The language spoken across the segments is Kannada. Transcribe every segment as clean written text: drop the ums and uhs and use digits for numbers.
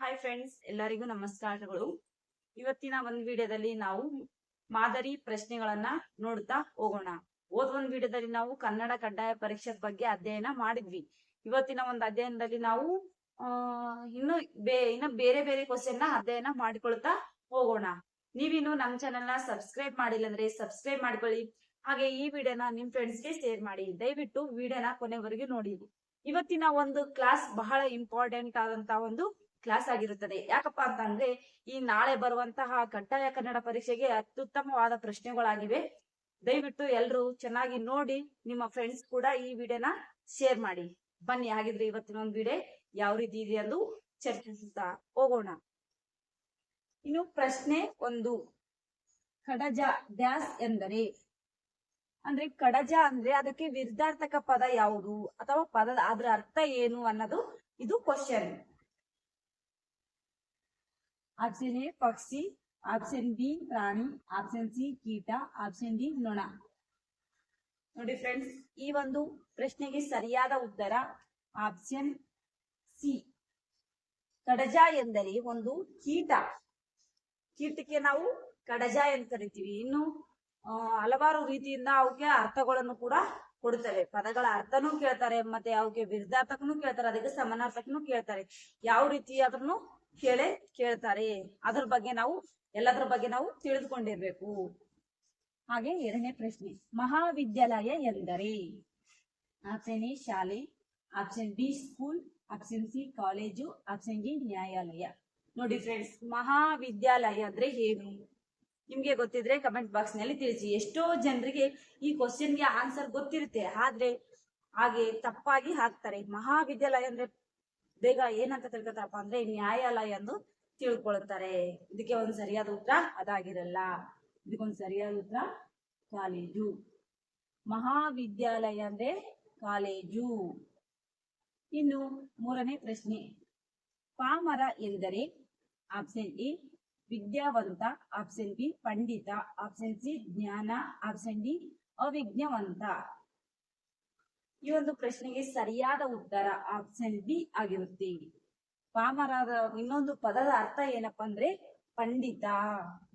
ಹಾಯ್ ಫ್ರೆಂಡ್ಸ್, ಎಲ್ಲರಿಗೂ ನಮಸ್ಕಾರಗಳು. ಇವತ್ತಿನ ಒಂದು ವಿಡಿಯೋದಲ್ಲಿ ನಾವು ಮಾದರಿ ಪ್ರಶ್ನೆಗಳನ್ನ ನೋಡ್ತಾ ಹೋಗೋಣ. ಒಂದ್ ವಿಡಿಯೋದಲ್ಲಿ ನಾವು ಕನ್ನಡ ಕಡ್ಡಾಯ ಪರೀಕ್ಷೆ ಬಗ್ಗೆ ಅಧ್ಯಯನ ಮಾಡಿದ್ವಿ. ಇವತ್ತಿನ ಒಂದು ಅಧ್ಯಯನದಲ್ಲಿ ನಾವು ಇನ್ನು ಬೇರೆ ಬೇರೆ ಕ್ವಶನ್ ನ ಅಧ್ಯಯನ ಮಾಡಿಕೊಳ್ತಾ ಹೋಗೋಣ. ನೀವಿನ್ನು ನಮ್ಮ ಚಾನೆಲ್ ನ ಸಬ್ಸ್ಕ್ರೈಬ್ ಮಾಡಿಲ್ಲ ಅಂದ್ರೆ ಸಬ್ಸ್ಕ್ರೈಬ್ ಮಾಡ್ಕೊಳ್ಳಿ. ಹಾಗೆ ಈ ವಿಡಿಯೋನ ನಿಮ್ ಫ್ರೆಂಡ್ಸ್ ಗೆ ಶೇರ್ ಮಾಡಿ. ದಯವಿಟ್ಟು ವಿಡಿಯೋನ ಕೊನೆವರೆಗೂ ನೋಡಿ. ಇವತ್ತಿನ ಒಂದು ಕ್ಲಾಸ್ ಬಹಳ ಇಂಪಾರ್ಟೆಂಟ್ ಆದಂತಹ ಒಂದು ಕ್ಲಾಸ್ ಆಗಿರುತ್ತದೆ. ಯಾಕಪ್ಪ ಅಂತಂದ್ರೆ ಈ ನಾಳೆ ಬರುವಂತಹ ಕಡ್ಡಾಯ ಕನ್ನಡ ಪರೀಕ್ಷೆಗೆ ಅತ್ಯುತ್ತಮವಾದ ಪ್ರಶ್ನೆಗಳಾಗಿವೆ. ದಯವಿಟ್ಟು ಎಲ್ಲರೂ ಚೆನ್ನಾಗಿ ನೋಡಿ ನಿಮ್ಮ ಫ್ರೆಂಡ್ಸ್ ಕೂಡ ಈ ವಿಡಿಯೋನ ಶೇರ್ ಮಾಡಿ. ಬನ್ನಿ, ಹಾಗಿದ್ರೆ ಇವತ್ತಿನ ಒಂದು ವಿಡಿಯೋ ಯಾವ ರೀತಿ ಇದೆ ಎಂದು ಚರ್ಚಿಸುತ್ತಾ ಹೋಗೋಣ. ಇನ್ನು ಪ್ರಶ್ನೆ 1, ಕಡಜ ಡ್ಯಾಸ್ ಎಂದರೆ? ಅಂದ್ರೆ ಕಡಜ ಅಂದ್ರೆ ಅದಕ್ಕೆ ವಿರುದ್ಧಾರ್ಥಕ ಪದ ಯಾವುದು ಅಥವಾ ಪದದ ಅದ್ರ ಅರ್ಥ ಏನು ಅನ್ನೋದು ಇದು ಕ್ವಶನ್. ಆಪ್ಷನ್ ಎ ಪಕ್ಷಿ, ಆಪ್ಷನ್ ಬಿ ಪ್ರಾಣಿ, ಆಪ್ಷನ್ ಸಿ ಕೀಟ, ಆಪ್ಷನ್ ಡಿ ನೊಣ. ನೋಡಿ ಫ್ರೆಂಡ್ಸ್, ಈ ಒಂದು ಪ್ರಶ್ನೆಗೆ ಸರಿಯಾದ ಉತ್ತರ ಆಪ್ಷನ್ ಸಿ. ಕಡಜ ಎಂದರೆ ಒಂದು ಕೀಟ. ಕೀಟಕ್ಕೆ ನಾವು ಕಡಜ ಎಂದು ಕರಿತೀವಿ. ಇನ್ನು ಹಲವಾರು ರೀತಿಯಿಂದ ಅವಕ್ಕೆ ಅರ್ಥಗಳನ್ನು ಕೂಡ ಕೊಡುತ್ತವೆ. ಪದಗಳ ಅರ್ಥನೂ ಕೇಳ್ತಾರೆ, ಮತ್ತೆ ಅವಕ್ಕೆ ವಿರುದ್ಧಾರ್ಥಕನು ಕೇಳ್ತಾರೆ, ಅದಕ್ಕೆ ಸಮಾನಾರ್ಥಕನು ಕೇಳ್ತಾರೆ. ಯಾವ ರೀತಿ ಅದನ್ನು ಕೇಳ್ತಾರೆ ಅದ್ರ ಬಗ್ಗೆ ಎಲ್ಲದ್ರ ಬಗ್ಗೆ ನಾವು ತಿಳಿದುಕೊಂಡಿರ್ಬೇಕು. ಹಾಗೆ ಎರಡನೇ ಪ್ರಶ್ನೆ, ಮಹಾವಿದ್ಯಾಲಯ ಎಂದರೆ? ಆಪ್ಷನ್ ಎ ಶಾಲೆ, option B school, option C college, option D ನ್ಯಾಯಾಲಯ. ನೋಡಿ ಫ್ರೆಂಡ್ಸ್, ಮಹಾವಿದ್ಯಾಲಯ ಅಂದ್ರೆ ಏನು? ನಿಮ್ಗೆ ಗೊತ್ತಿದ್ರೆ ಕಮೆಂಟ್ ಬಾಕ್ಸ್ ನಲ್ಲಿ ತಿಳಿಸಿ. ಎಷ್ಟೋ ಜನರಿಗೆ ಈ ಕ್ವಶನ್ಗೆ ಆನ್ಸರ್ ಗೊತ್ತಿರುತ್ತೆ, ಆದ್ರೆ ಹಾಗೆ ತಪ್ಪಾಗಿ ಹಾಕ್ತಾರೆ. ಮಹಾವಿದ್ಯಾಲಯ ಅಂದ್ರೆ ಬೇಗ ಏನಂತ ತಿಳ್ಕೊತಾರಪ್ಪ ಅಂದ್ರೆ ನ್ಯಾಯಾಲಯ ಎಂದು ತಿಳ್ಕೊಳ್ತಾರೆ. ಇದಕ್ಕೆ ಒಂದು ಸರಿಯಾದ ಉತ್ತರ ಅದಾಗಿರಲ್ಲ. ಇದಕ್ಕೊಂದು ಸರಿಯಾದ ಉತ್ತರ ಕಾಲೇಜು. ಮಹಾವಿದ್ಯಾಲಯ ಅಂದ್ರೆ ಕಾಲೇಜು. ಇನ್ನು ಮೂರನೇ ಪ್ರಶ್ನೆ, ಪಾಮರ ಎಂದರೆ? ಆಪ್ಷನ್ ಎ ವಿದ್ಯಾವಂತ, ಆಪ್ಷನ್ ಬಿ ಪಂಡಿತ, ಆಪ್ಷನ್ ಸಿ ಜ್ಞಾನ, ಆಪ್ಷನ್ ಡಿ ಅವಿಜ್ಞಾವಂತ. ಈ ಒಂದು ಪ್ರಶ್ನೆಗೆ ಸರಿಯಾದ ಉತ್ತರ ಆಪ್ಷನ್ ಬಿ ಆಗಿರುತ್ತೆ. ಪಾಮರದ ಇನ್ನೊಂದು ಪದದ ಅರ್ಥ ಏನಪ್ಪಾ ಅಂದ್ರೆ ಪಂಡಿತ,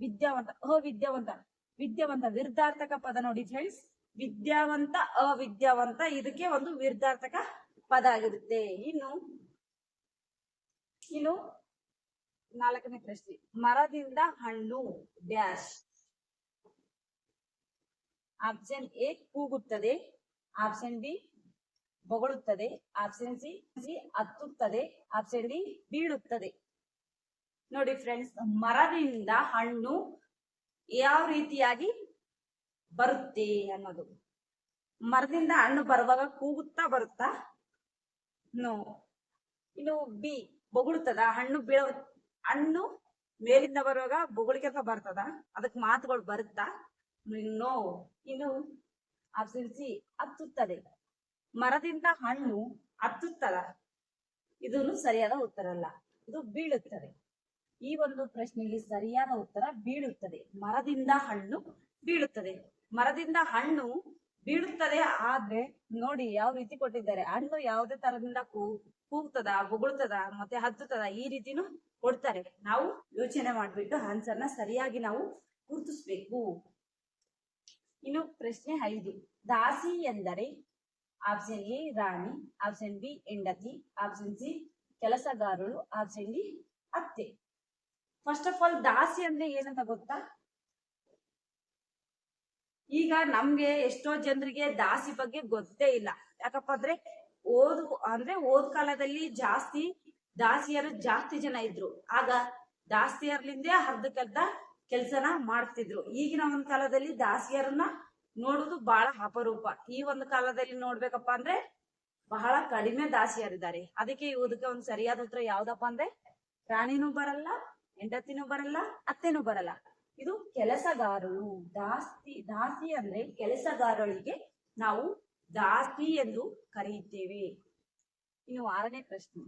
ವಿದ್ಯಾವಂತ, ಅವಿದ್ಯಾವಂತ. ವಿದ್ಯಾವಂತ ವಿರುದ್ಧಾರ್ಥಕ ಪದ ನೋಡಿ ಫ್ರೆಂಡ್ಸ್, ವಿದ್ಯಾವಂತ ಅವಿದ್ಯಾವಂತ ಇದಕ್ಕೆ ಒಂದು ವಿರುದ್ಧಾರ್ಥಕ ಪದ ಆಗಿರುತ್ತೆ. ಇನ್ನು ನಾಲ್ಕನೇ ಪ್ರಶ್ನೆ, ಮರದಿಂದ ಹಣ್ಣು ಡ್ಯಾಶ್? ಆಪ್ಷನ್ ಎ ಕೂಗುತ್ತದೆ, ಆಪ್ಷನ್ ಬಿ ಬೊಗಳುತ್ತದೆ, ಆಪ್ಷನ್ ಸಿ ಹತ್ತುತ್ತದೆ, ಆಪ್ಷನ್ ಡಿ ಬೀಳುತ್ತದೆ. ನೋಡಿ ಫ್ರೆಂಡ್ಸ್, ಮರದಿಂದ ಹಣ್ಣು ಯಾವ ರೀತಿಯಾಗಿ ಬರುತ್ತೆ ಅನ್ನೋದು. ಮರದಿಂದ ಹಣ್ಣು ಬರುವಾಗ ಕೂಗುತ್ತಾ ಬರುತ್ತಾ? ನೋ. ಇನ್ನು ಬಿ ಬೊಗಳುತ್ತದ? ಹಣ್ಣು ಮೇಲಿಂದ ಬರುವಾಗ ಬೊಗಳಿಕೆ ಬರ್ತದ? ಅದಕ್ಕೆ ಮಾತುಗಳು ಬರುತ್ತಾ? ನೋ. ಇನ್ನು ಆಪ್ಷನ್ ಸಿ ಹತ್ತುತ್ತದೆ. ಮರದಿಂದ ಹಣ್ಣು ಹತ್ತುತ್ತದ? ಇದನ್ನು ಸರಿಯಾದ ಉತ್ತರ ಅಲ್ಲ, ಇದು ಬೀಳುತ್ತದೆ. ಈ ಒಂದು ಪ್ರಶ್ನೆಗೆ ಸರಿಯಾದ ಉತ್ತರ ಬೀಳುತ್ತದೆ. ಮರದಿಂದ ಹಣ್ಣು ಬೀಳುತ್ತದೆ. ಮರದಿಂದ ಹಣ್ಣು ಬೀಳುತ್ತದೆ, ಆದ್ರೆ ನೋಡಿ ಯಾವ ರೀತಿ ಕೊಟ್ಟಿದ್ದಾರೆ. ಹಣ್ಣು ಯಾವುದೇ ತರದಿಂದ ಕೂಗ್ತದ, ಬೊಗಳುತ್ತದ, ಮತ್ತೆ ಹತ್ತುತ್ತದ, ಈ ರೀತಿನೂ ಕೊಡ್ತಾರೆ. ನಾವು ಯೋಚನೆ ಮಾಡ್ಬಿಟ್ಟು ಆನ್ಸರ್ನ ಸರಿಯಾಗಿ ನಾವು ಗುರುತಿಸ್ಬೇಕು. ಇನ್ನು ಪ್ರಶ್ನೆ 5, ದಾಸಿ ಎಂದರೆ? Option A Rani, option B ಹೆಂಡತಿ, ಆಪ್ಷನ್ ಸಿ ಕೆಲಸಗಾರಳು, ಆಪ್ಷನ್ ಡಿ ಅತ್ತೆ. ಫಸ್ಟ್ ಆಫ್ ಆಲ್ ದಾಸಿ ಅಂದ್ರೆ ಏನಂತ ಗೊತ್ತಾ? ಈಗ ನಮ್ಗೆ ಎಷ್ಟೋ ಜನರಿಗೆ ದಾಸಿ ಬಗ್ಗೆ ಗೊತ್ತೇ ಇಲ್ಲ. ಯಾಕಪ್ಪ ಅಂದ್ರೆ ಓದ್ ಕಾಲದಲ್ಲಿ ದಾಸಿಯರು ಜಾಸ್ತಿ ಜನ ಇದ್ರು. ಆಗ ದಾಸಿಯರ್ಲಿಂದೇ ಅರ್ಧಕ್ಕರ್ಧ ಕೆಲ್ಸನ ಮಾಡ್ತಿದ್ರು. ಈಗಿನ ಒಂದು ಕಾಲದಲ್ಲಿ ದಾಸಿಯರನ್ನ ನೋಡುದು ಬಹಳ ಅಪರೂಪ. ಈ ಒಂದು ಕಾಲದಲ್ಲಿ ನೋಡ್ಬೇಕಪ್ಪ ಅಂದ್ರೆ ಬಹಳ ಕಡಿಮೆ ದಾಸಿಯರಿದ್ದಾರೆ. ಅದಕ್ಕೆ ಇದಕ್ಕೆ ಒಂದು ಸರಿಯಾದ ಉತ್ತರ ಯಾವ್ದಪ್ಪ ಅಂದ್ರೆ ರಾಣಿನೂ ಬರಲ್ಲ, ಹೆಂಡತಿನೂ ಬರಲ್ಲ, ಅತ್ತೆನೂ ಬರಲ್ಲ. ಇದು ಕೆಲಸಗಾರರು. ದಾಸಿ ಅಂದ್ರೆ ಕೆಲಸಗಾರರಿಗೆ ನಾವು ದಾಸಿ ಎಂದು ಕರೆಯುತ್ತೇವೆ. ಇನ್ನು 6ನೇ ಪ್ರಶ್ನೆ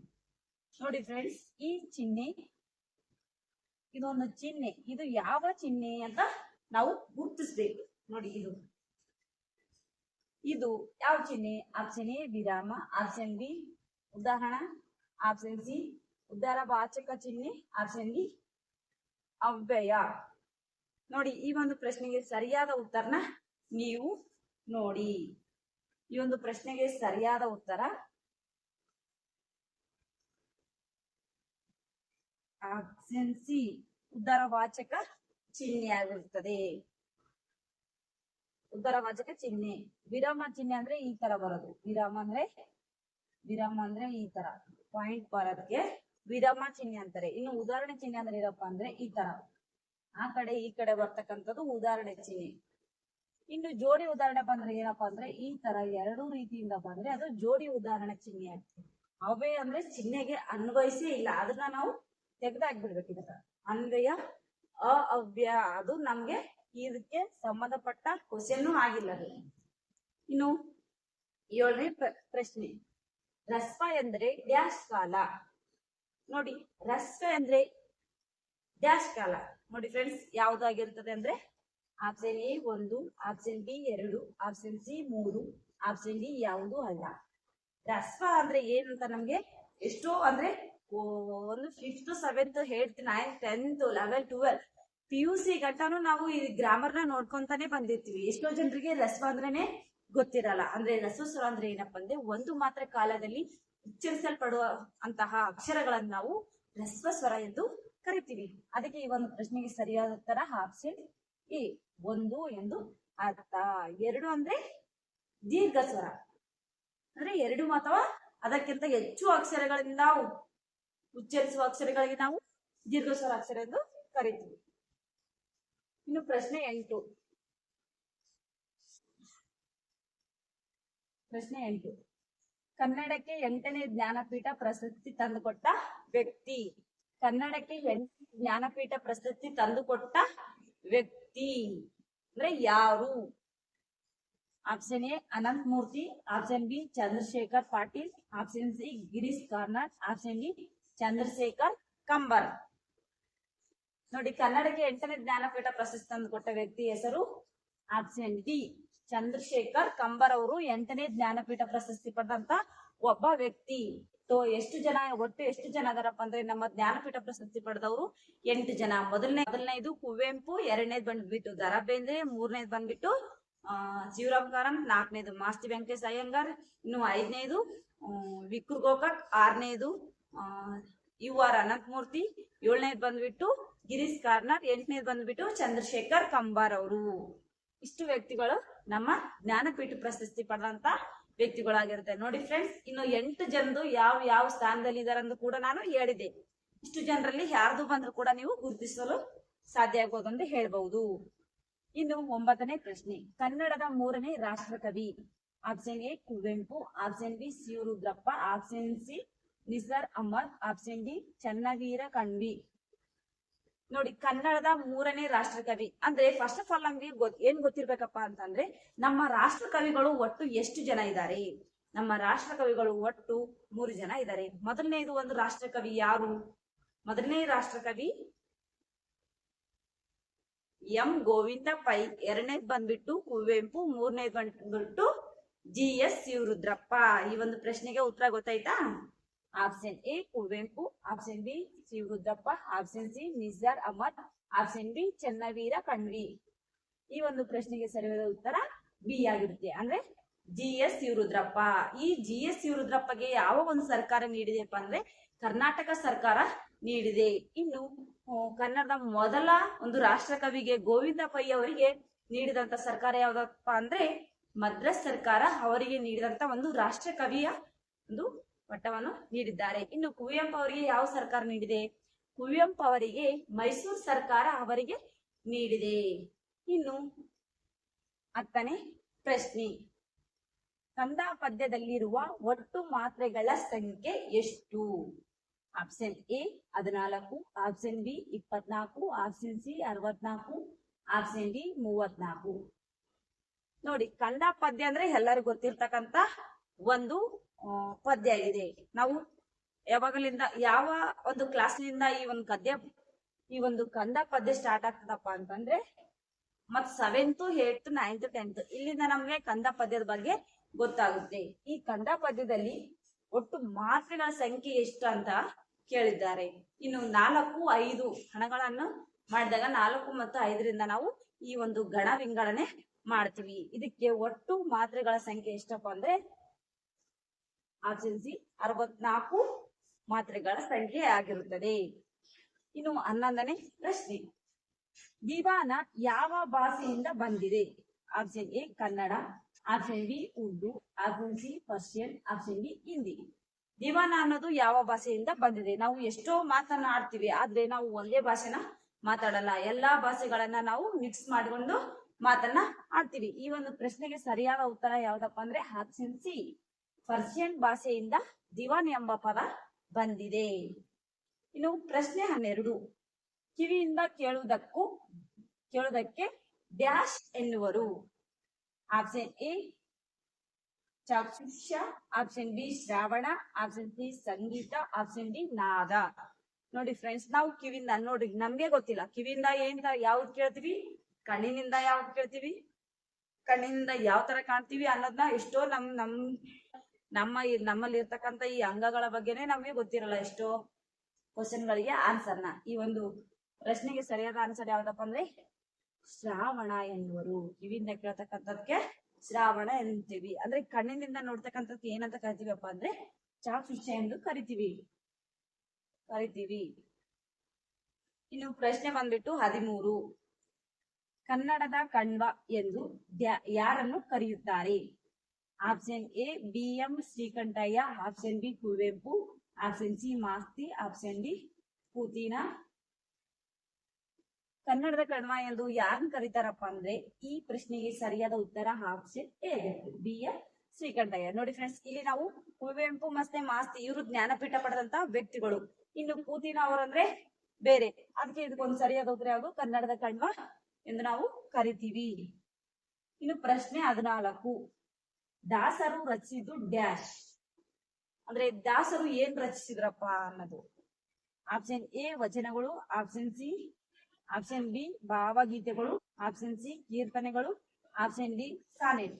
ನೋಡಿ ಫ್ರೆಂಡ್ಸ್, ಈ ಚಿಹ್ನೆ ಇದೊಂದು ಚಿಹ್ನೆ, ಇದು ಯಾವ ಚಿಹ್ನೆ ಅಂತ ನಾವು ಗುರುತಿಸ್ಬೇಕು. ನೋಡಿ ಇದು ಯಾವ ಚಿಹ್ನೆ? ಆಪ್ಷನ್ ಎ ವಿರಾಮ, ಆಪ್ಷನ್ ಬಿ ಉದಾಹರಣೆ, ಆಪ್ಷನ್ ಸಿ ಉದ್ಗಾರವಾಚಕ ಚಿಹ್ನೆ ಆಪ್ಷನ್ ಡಿ ಅವ್ಯಯ. ನೋಡಿ, ಈ ಒಂದು ಪ್ರಶ್ನೆಗೆ ಸರಿಯಾದ ಉತ್ತರನ ನೀವು ನೋಡಿ. ಈ ಒಂದು ಪ್ರಶ್ನೆಗೆ ಸರಿಯಾದ ಉತ್ತರ ಆಪ್ಷನ್ ಸಿ ಉದ್ಗಾರವಾಚಕ ಚಿಹ್ನೆ ಆಗಿರುತ್ತದೆ. ಉದ್ಗಾರವಾಚಕ ಚಿಹ್ನೆ. ವಿರಾಮ ಚಿಹ್ನೆ ಅಂದ್ರೆ ಈ ತರ ಬರೋದು. ವಿರಾಮ ಅಂದ್ರೆ ಈ ತರ ಪಾಯಿಂಟ್ ಬರೋದಕ್ಕೆ ವಿರಾಮ ಚಿಹ್ನೆ ಅಂತಾರೆ. ಇನ್ನು ಉದಾಹರಣೆ ಚಿಹ್ನೆ ಅಂದ್ರೆ ಏನಪ್ಪಾ ಅಂದ್ರೆ ಈ ತರ ಆ ಕಡೆ ಈ ಕಡೆ ಬರ್ತಕ್ಕಂಥದ್ದು ಉದಾಹರಣೆ ಚಿಹ್ನೆ. ಇನ್ನು ಜೋಡಿ ಉದಾಹರಣೆ ಬಂದ್ರೆ ಏನಪ್ಪಾ ಅಂದ್ರೆ ಈ ತರ ಎರಡೂ ರೀತಿಯಿಂದ ಬಂದ್ರೆ ಅದು ಜೋಡಿ ಉದಾಹರಣೆ ಚಿಹ್ನೆ ಆಗ್ತದೆ. ಅವೇ ಅಂದ್ರೆ ಚಿಹ್ನೆಗೆ ಅನ್ವಯಿಸೇ ಇಲ್ಲ, ಅದನ್ನ ನಾವು ತೆಗೆದಾಕ್ಬಿಡ್ಬೇಕು. ಇದಕ್ಕ ಅನ್ವಯ ಅವ್ಯಯ ಅದು ನಮ್ಗೆ ಇದಕ್ಕೆ ಸಂಬಂಧಪಟ್ಟ ಕ್ವಶನ್ ಆಗಿಲ್ಲ ಅದು. ಇನ್ನು 7ನೇ ಪ್ರಶ್ನೆ, ರಸ್ವ ಎಂದ್ರೆ ಡ್ಯಾಶ್ ಕಾಲ. ನೋಡಿ, ರಸ್ವ ಅಂದ್ರೆ ಡ್ಯಾಶ್ ಕಾಲ. ನೋಡಿ ಫ್ರೆಂಡ್ಸ್, ಯಾವ್ದಾಗಿರ್ತದೆ ಅಂದ್ರೆ option A 1, option B 2, option C 3, option D ಯಾವುದು ಅಲ್ಲ. ರಸ್ವ ಅಂದ್ರೆ ಏನಂತ ನಮ್ಗೆ ಎಷ್ಟೋ ಅಂದ್ರೆ ಒಂದು 5th 7th 8th 9th 10th 11th 12th PUC ಗಂಟಾನು ನಾವು ಈ ಗ್ರಾಮರ್ ನ ನೋಡ್ಕೊಂತಾನೆ ಬಂದಿರ್ತೀವಿ. ಎಷ್ಟೋ ಜನರಿಗೆ ರಸ್ವ ಅಂದ್ರೇನೆ ಗೊತ್ತಿರಲ್ಲ. ಅಂದ್ರೆ ರಸ್ವ ಸ್ವರ ಅಂದ್ರೆ ಏನಪ್ಪಾ ಅಂದ್ರೆ ಒಂದು ಮಾತ್ರ ಕಾಲದಲ್ಲಿ ಉಚ್ಚರಿಸಲ್ಪಡುವ ಅಂತಹ ಅಕ್ಷರಗಳನ್ನು ನಾವು ರಸ್ವ ಸ್ವರ ಎಂದು ಕರಿತೀವಿ. ಅದಕ್ಕೆ ಈ ಒಂದು ಪ್ರಶ್ನೆಗೆ ಸರಿಯಾದ ಉತ್ತರ ಆಪ್ಷನ್ ಎ 1 ಎಂದು ಅರ್ಥ. 2 ಅಂದ್ರೆ ದೀರ್ಘ ಸ್ವರ, ಅಂದ್ರೆ 2 ಅಥವಾ ಅದಕ್ಕಿಂತ ಹೆಚ್ಚು ಅಕ್ಷರಗಳಿಂದ ಉಚ್ಚರಿಸುವ ಅಕ್ಷರಗಳಿಗೆ ನಾವು ದೀರ್ಘ ಸ್ವರ ಅಕ್ಷರ ಎಂದು ಕರಿತೀವಿ. ಇನ್ನು ಪ್ರಶ್ನೆ 8. ಕನ್ನಡಕ್ಕೆ 8ನೇ ಜ್ಞಾನಪೀಠ ಪ್ರಶಸ್ತಿ ತಂದುಕೊಟ್ಟ ವ್ಯಕ್ತಿ. ಕನ್ನಡಕ್ಕೆ 8ನೇ ಜ್ಞಾನಪೀಠ ಪ್ರಶಸ್ತಿ ತಂದುಕೊಟ್ಟ ವ್ಯಕ್ತಿ ಅಂದ್ರೆ ಯಾರು? Option A Anantha Murthy, option B Chandrashekhar Patil, option C Girish Karnad, option D Chandrashekhar Kambar. ನೋಡಿ, ಕನ್ನಡಕ್ಕೆ 8ನೇ ಜ್ಞಾನಪೀಠ ಪ್ರಶಸ್ತಿ ತಂದುಕೊಟ್ಟ ವ್ಯಕ್ತಿ ಹೆಸರು ಆಪ್ಷನ್ ಡಿ ಚಂದ್ರಶೇಖರ್ ಕಂಬರ್ ಅವರು 8ನೇ ಜ್ಞಾನಪೀಠ ಪ್ರಶಸ್ತಿ ಪಡೆದಂತ ಒಬ್ಬ ವ್ಯಕ್ತಿ. ಒಟ್ಟು ಎಷ್ಟು ಜನ ಅದರಪ್ಪ ಅಂದ್ರೆ ನಮ್ಮ ಜ್ಞಾನಪೀಠ ಪ್ರಶಸ್ತಿ ಪಡೆದವರು 8 ಜನ. ಮೊದಲನೇದು ಕುವೆಂಪು, 2ನೇದು ಬಂದ್ಬಿಟ್ಟು ದ ರಾ ಬೇಂದ್ರೆ, 3ನೇದು ಬಂದ್ಬಿಟ್ಟು ಶಿವರಾಮ್ ಕಾರಂತ್, 4ನೇದು ಮಾಸ್ತಿ ವೆಂಕಟೇಶ್ ಅಯ್ಯಂಗಾರ್, ಇನ್ನು 5ನೇದು ವಿಕ್ರು ಗೋಕಾಕ್, 6ನೇದು UR ಅನಂತಮೂರ್ತಿ, 7ನೇದು ಬಂದ್ಬಿಟ್ಟು ಗಿರೀಶ್ ಕಾರ್ನಾಡ್, 8ನೇದು ಬಂದ್ಬಿಟ್ಟು ಚಂದ್ರಶೇಖರ್ ಕಂಬಾರ್ ಅವರು. ಇಷ್ಟು ವ್ಯಕ್ತಿಗಳು ನಮ್ಮ ಜ್ಞಾನಪೀಠ ಪ್ರಶಸ್ತಿ ಪಡೆದಂತ ವ್ಯಕ್ತಿಗಳಾಗಿರುತ್ತೆ. ನೋಡಿ ಫ್ರೆಂಡ್ಸ್, ಇನ್ನು 8 ಜನರು ಯಾವ ಸ್ಥಾನದಲ್ಲಿ ಇದಾರಂದು ಕೂಡ ನಾನು ಹೇಳಿದೆ. ಇಷ್ಟು ಜನರಲ್ಲಿ ಯಾರ್ದು ಬಂದ್ರು ಕೂಡ ನೀವು ಗುರುತಿಸಲು ಸಾಧ್ಯ ಆಗ್ಬೋದು ಅಂತ ಹೇಳ್ಬಹುದು. ಇನ್ನು 9ನೇ ಪ್ರಶ್ನೆ, ಕನ್ನಡದ 3ನೇ ರಾಷ್ಟ್ರಕವಿ. Option A Kuvempu, option B Shivarudrappa, option C Nisar Ahmad, option D Channaveera Kanavi. ನೋಡಿ, ಕನ್ನಡದ 3ನೇ ರಾಷ್ಟ್ರಕವಿ ಅಂದ್ರೆ ಫಸ್ಟ್ ಆಫ್ ಆಲ್ ನಮ್ಗೆ ಏನ್ ಗೊತ್ತಿರ್ಬೇಕಪ್ಪ ಅಂತಂದ್ರೆ ನಮ್ಮ ರಾಷ್ಟ್ರಕವಿಗಳು ಒಟ್ಟು ಎಷ್ಟು ಜನ ಇದ್ದಾರೆ. ನಮ್ಮ ರಾಷ್ಟ್ರಕವಿಗಳು ಒಟ್ಟು 3 ಜನ ಇದ್ದಾರೆ. ಮೊದಲನೇದು ಒಂದು ರಾಷ್ಟ್ರಕವಿ ಯಾರು? ಮೊದಲನೇ ರಾಷ್ಟ್ರಕವಿ ಎಂ ಗೋವಿಂದ ಪೈ, 2ನೇದು ಬಂದ್ಬಿಟ್ಟು ಕುವೆಂಪು, 3ನೇದು ಬಂದ್ಬಿಟ್ಟು GS ಶಿವರುದ್ರಪ್ಪ. ಈ ಒಂದು ಪ್ರಶ್ನೆಗೆ ಉತ್ತರ ಗೊತ್ತಾಯ್ತಾ? Option A Kuvempu, option B Shivarudrappa, option C Nisar Ahmad, option B Channaveera Kanavi. ಈ ಒಂದು ಪ್ರಶ್ನೆಗೆ ಸರಿಯಾದ ಉತ್ತರ ಬಿ ಆಗಿರುತ್ತೆ, ಅಂದ್ರೆ GS ಶಿವರುದ್ರಪ್ಪ. ಈ GS ಶಿವರುದ್ರಪ್ಪಗೆ ಯಾವ ಒಂದು ಸರ್ಕಾರ ನೀಡಿದೆಪ್ಪ ಅಂದ್ರೆ ಕರ್ನಾಟಕ ಸರ್ಕಾರ ನೀಡಿದೆ. ಇನ್ನು ಕನ್ನಡದ ಮೊದಲ ಒಂದು ರಾಷ್ಟ್ರಕವಿಗೆ ಗೋವಿಂದ ಪೈ ಅವರಿಗೆ ನೀಡಿದಂತ ಸರ್ಕಾರ ಯಾವ್ದಪ್ಪ ಅಂದ್ರೆ ಮದ್ರಾಸ್ ಸರ್ಕಾರ ಅವರಿಗೆ ನೀಡಿದಂತ ಒಂದು ರಾಷ್ಟ್ರಕವಿಯ ಒಂದು ಪಟ್ಟವನ್ನು ನೀಡಿದ್ದಾರೆ. ಇನ್ನು ಕುವೆಂಪು ಅವರಿಗೆ ಯಾವ ಸರ್ಕಾರ ನೀಡಿದೆ? ಕುವೆಂಪು ಅವರಿಗೆ ಮೈಸೂರು ಸರ್ಕಾರ ಅವರಿಗೆ ನೀಡಿದೆ. ಇನ್ನು 10ನೇ ಪ್ರಶ್ನೆ, ಕಂದ ಪದ್ಯದಲ್ಲಿರುವ ಒಟ್ಟು ಮಾತ್ರೆಗಳ ಸಂಖ್ಯೆ ಎಷ್ಟು? Option A 14, option B 24, option C 64, option D 34. ನೋಡಿ, ಕಂದ ಪದ್ಯ ಅಂದ್ರೆ ಎಲ್ಲರಿಗೂ ಗೊತ್ತಿರ್ತಕ್ಕಂತ ಒಂದು ಪದ್ಯ ಆಗಿದೆ. ನಾವು ಯಾವಾಗಲಿಂದ ಯಾವ ಒಂದು ಕ್ಲಾಸ್ನಿಂದ ಈ ಒಂದು ಕಂದ ಪದ್ಯ ಸ್ಟಾರ್ಟ್ ಆಗ್ತದಪ್ಪ ಅಂತಂದ್ರೆ ಮತ್ 7th 8th 9th 10th ಇಲ್ಲಿಂದ ನಮ್ಗೆ ಕಂದ ಪದ್ಯದ ಬಗ್ಗೆ ಗೊತ್ತಾಗುತ್ತೆ. ಈ ಕಂದ ಪದ್ಯದಲ್ಲಿ ಒಟ್ಟು ಮಾತ್ರೆಗಳ ಸಂಖ್ಯೆ ಎಷ್ಟು ಅಂತ ಕೇಳಿದ್ದಾರೆ. ಇನ್ನು 4, 5 ಹಣಗಳನ್ನು ಮಾಡಿದಾಗ 4 ಮತ್ತು 5ರಿಂದ ನಾವು ಈ ಒಂದು ಗಣ ವಿಂಗಡಣೆ ಮಾಡ್ತೀವಿ. ಇದಕ್ಕೆ ಒಟ್ಟು ಮಾತ್ರೆಗಳ ಸಂಖ್ಯೆ ಎಷ್ಟಪ್ಪ ಅಂದ್ರೆ ಆಪ್ಷನ್ ಸಿ 64 ಮಾತ್ರೆಗಳ ಸಂಖ್ಯೆ ಆಗಿರುತ್ತದೆ. ಇನ್ನು 11ನೇ ಪ್ರಶ್ನೆ, ದಿವಾನ ಯಾವ ಭಾಷೆಯಿಂದ ಬಂದಿದೆ? Option A Kannada, option B Urdu, option C Persian, option D Hindi. ದಿವಾನ ಅನ್ನೋದು ಯಾವ ಭಾಷೆಯಿಂದ ಬಂದಿದೆ? ನಾವು ಎಷ್ಟೋ ಮಾತನ್ನ ಆಡ್ತೀವಿ, ಆದ್ರೆ ನಾವು ಒಂದೇ ಭಾಷೆನ ಮಾತಾಡಲ್ಲ, ಎಲ್ಲಾ ಭಾಷೆಗಳನ್ನ ನಾವು ಮಿಕ್ಸ್ ಮಾಡಿಕೊಂಡು ಮಾತನ್ನ ಆಡ್ತೀವಿ. ಈ ಒಂದು ಪ್ರಶ್ನೆಗೆ ಸರಿಯಾದ ಉತ್ತರ ಯಾವ್ದಪ್ಪ ಅಂದ್ರೆ ಆಪ್ಷನ್ ಸಿ ಪರ್ಷಿಯನ್ ಭಾಷೆಯಿಂದ ದಿವಾನ್ ಎಂಬ ಪದ ಬಂದಿದೆ. ಇನ್ನು ಪ್ರಶ್ನೆ 12, ಕಿವಿಯಿಂದ ಕೇಳುವುದಕ್ಕೆ ಡ್ಯಾಶ್ ಎನ್ನುವರು? ಆಪ್ಷನ್ ಎ ಚಾಕ್ಷುಷ, ಆಪ್ಷನ್ ಬಿ ಶ್ರಾವಣ, ಆಪ್ಷನ್ ಸಿ ಸಂಗೀತ, ಆಪ್ಷನ್ ಡಿ ನಾದ. ನೋಡಿ ಫ್ರೆಂಡ್ಸ್, ನಾವು ಕಿವಿಯಿಂದ ನೋಡ್ರಿ, ನಮ್ಗೆ ಗೊತ್ತಿಲ್ಲ ಕಿವಿಯಿಂದ ಯಾವ್ದು ಕೇಳ್ತೀವಿ, ಕಣ್ಣಿನಿಂದ ಯಾವ್ದು ಕೇಳ್ತೀವಿ, ಕಣ್ಣಿನಿಂದ ಯಾವ ತರ ಕಾಣ್ತೀವಿ ಅನ್ನೋದನ್ನ ಎಷ್ಟೋ ನಮ್ಮಲ್ಲಿ ಇರ್ತಕ್ಕಂಥ ಈ ಅಂಗಗಳ ಬಗ್ಗೆನೆ ನಮ್ಗೆ ಗೊತ್ತಿರಲ್ಲ ಎಷ್ಟೋ ಕ್ವಶನ್ಗಳಿಗೆ ಆನ್ಸರ್ನ. ಈ ಒಂದು ಪ್ರಶ್ನೆಗೆ ಸರಿಯಾದ ಆನ್ಸರ್ ಯಾವ್ದಪ್ಪ ಅಂದ್ರೆ ಶ್ರಾವಣ ಎನ್ನುವರು. ಕಿವಿಯಿಂದ ಕೇಳ್ತಕ್ಕಂಥದ್ಕೆ ಶ್ರಾವಣ ಎಂತೀವಿ. ಅಂದ್ರೆ ಕಣ್ಣಿನಿಂದ ನೋಡ್ತಕ್ಕಂಥದ್ದು ಏನಂತ ಕರಿತೀವಪ್ಪ ಅಂದ್ರೆ ಚಾಕ್ಷುಷ ಎಂದು ಕರಿತೀವಿ. ಇನ್ನು ಪ್ರಶ್ನೆ ಬಂದ್ಬಿಟ್ಟು 13, ಕನ್ನಡದ ಕಣ್ವ ಎಂದು ಯಾರನ್ನು ಕರೆಯುತ್ತಾರೆ? Option A BM Srikantaiah, option B Kuvempu, option C Masti, option D Putina. ಕನ್ನಡದ ಕಣ್ವ ಎಂದು ಯಾರನ್ನು ಕರೀತಾರಪ್ಪ ಅಂದ್ರೆ ಈ ಪ್ರಶ್ನೆಗೆ ಸರಿಯಾದ ಉತ್ತರ ಆಪ್ಷನ್ ಎ BM ಶ್ರೀಕಂಠಯ್ಯ. ನೋಡಿ ಫ್ರೆಂಡ್ಸ್, ಇಲ್ಲಿ ನಾವು ಕುವೆಂಪು ಮತ್ತೆ ಮಾಸ್ತಿ ಇವರು ಜ್ಞಾನಪೀಠ ಪಡೆದಂತ ವ್ಯಕ್ತಿಗಳು. ಇನ್ನು ಪೂತಿನ ಅವರಂದ್ರೆ ಬೇರೆ. ಅದಕ್ಕೆ ಇದಕ್ಕೊಂದು ಸರಿಯಾದ ಉತ್ತರ ಯಾವುದು? ಕನ್ನಡದ ಕಣ್ವ ಎಂದು ನಾವು ಕರಿತೀವಿ. ಇನ್ನು ಪ್ರಶ್ನೆ 14, ದಾಸರು ರಚಿಸಿದ್ದು ಡ್ಯಾಶ್? ಅಂದ್ರೆ ದಾಸರು ಏನ್ ರಚಿಸಿದ್ರಪ್ಪ ಅನ್ನೋದು. ಆಪ್ಷನ್ ಎ ವಚನಗಳು, ಆಪ್ಷನ್ ಸಿ, ಆಪ್ಷನ್ ಬಿ ಭಾವಗೀತೆಗಳು, ಆಪ್ಷನ್ ಸಿ ಕೀರ್ತನೆಗಳು, ಆಪ್ಷನ್ ಡಿ ಸಾನೆಟ್.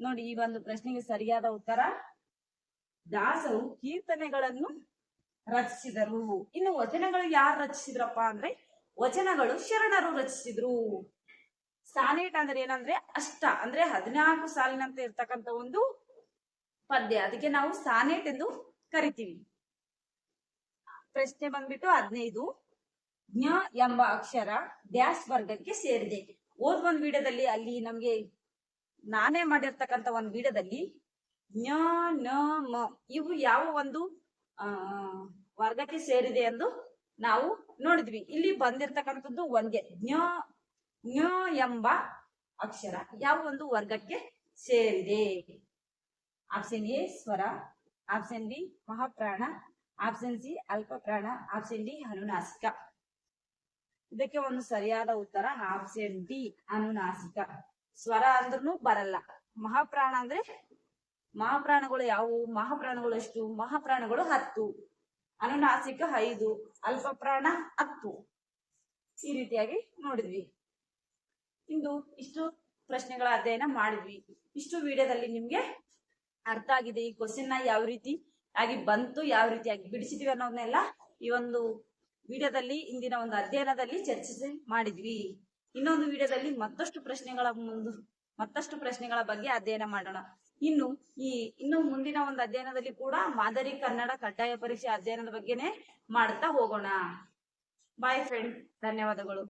ನೋಡಿ, ಈ ಒಂದು ಪ್ರಶ್ನೆಗೆ ಸರಿಯಾದ ಉತ್ತರ ದಾಸರು ಕೀರ್ತನೆಗಳನ್ನು ರಚಿಸಿದರು. ಇನ್ನು ವಚನಗಳು ಯಾರು ರಚಿಸಿದ್ರಪ್ಪ ಅಂದ್ರೆ ವಚನಗಳು ಶರಣರು ರಚಿಸಿದ್ರು. ಸಾನೆಟ್ ಅಂದ್ರೆ ಏನಂದ್ರೆ ಅಷ್ಟ, ಅಂದ್ರೆ 14 ಸಾಲಿನಂತೆ ಇರ್ತಕ್ಕಂಥ ಒಂದು ಪದ್ಯ, ಅದಕ್ಕೆ ನಾವು ಸಾನೆಟ್ ಎಂದು ಕರಿತೀವಿ. ಪ್ರಶ್ನೆ ಬಂದ್ಬಿಟ್ಟು 15, ಜ್ಞ ಎಂಬ ಅಕ್ಷರ ಡ್ಯಾಶ್ ವರ್ಗಕ್ಕೆ ಸೇರಿದೆ? ಒಂದ್ ವಿಡಿಯೋದಲ್ಲಿ ಅಲ್ಲಿ ನಮ್ಗೆ ನಾನೇ ಮಾಡಿರ್ತಕ್ಕಂಥ ಒಂದ್ ವಿಡಿಯೋದಲ್ಲಿ ಜ್ಞ, ನ, ಮ ಇವು ಯಾವ ಒಂದು ವರ್ಗಕ್ಕೆ ಸೇರಿದೆ ಎಂದು ನಾವು ನೋಡಿದ್ವಿ. ಇಲ್ಲಿ ಬಂದಿರ್ತಕ್ಕಂಥದ್ದು ಒಂದೇ ಜ್ಞ ಎಂಬ ಅಕ್ಷರ ಯಾವ ಒಂದು ವರ್ಗಕ್ಕೆ ಸೇರಿದೆ? ಆಪ್ಷನ್ ಎ ಸ್ವರ, ಆಪ್ಷನ್ ಬಿ ಮಹಾಪ್ರಾಣ, ಆಪ್ಷನ್ ಸಿ ಅಲ್ಪ ಪ್ರಾಣ, ಆಪ್ಷನ್ ಡಿ ಅನುನಾಸಿಕ. ಇದಕ್ಕೆ ಒಂದು ಸರಿಯಾದ ಉತ್ತರ ಆಪ್ಷನ್ ಡಿ ಅನುನಾಸಿಕ. ಸ್ವರ ಅಂದ್ರೂ ಬರಲ್ಲ. ಮಹಾಪ್ರಾಣ ಅಂದ್ರೆ ಮಹಾಪ್ರಾಣಗಳು ಯಾವುವು? ಮಹಾಪ್ರಾಣಗಳು ಎಷ್ಟು? ಮಹಾಪ್ರಾಣಗಳು 10, ಅನುನಾಸಿಕ 5, ಅಲ್ಪ ಪ್ರಾಣ 10. ಈ ರೀತಿಯಾಗಿ ನೋಡಿದ್ವಿ. ಇಂದು ಇಷ್ಟು ಪ್ರಶ್ನೆಗಳ ಅಧ್ಯಯನ ಮಾಡಿದ್ವಿ. ಇಷ್ಟು ವಿಡಿಯೋದಲ್ಲಿ ನಿಮ್ಗೆ ಅರ್ಥ ಆಗಿದೆ ಈ ಕ್ವಶನ್ ಯಾವ ರೀತಿ ಆಗಿ ಬಂತು, ಯಾವ ರೀತಿಯಾಗಿ ಬಿಡಿಸಿದ್ವಿ ಅನ್ನೋದನ್ನೆಲ್ಲ ಈ ಒಂದು ವಿಡಿಯೋದಲ್ಲಿ ಇಂದಿನ ಒಂದು ಅಧ್ಯಯನದಲ್ಲಿ ಚರ್ಚೆ ಮಾಡಿದ್ವಿ. ಇನ್ನೊಂದು ವಿಡಿಯೋದಲ್ಲಿ ಮತ್ತಷ್ಟು ಪ್ರಶ್ನೆಗಳ ಬಗ್ಗೆ ಅಧ್ಯಯನ ಮಾಡೋಣ. ಇನ್ನು ಮುಂದಿನ ಒಂದು ಅಧ್ಯಯನದಲ್ಲಿ ಕೂಡ ಮಾದರಿ ಕನ್ನಡ ಕಡ್ಡಾಯ ಪರೀಕ್ಷೆ ಅಧ್ಯಯನದ ಬಗ್ಗೆನೆ ಮಾಡ್ತಾ ಹೋಗೋಣ. ಬಾಯ್ ಫ್ರೆಂಡ್ಸ್, ಧನ್ಯವಾದಗಳು.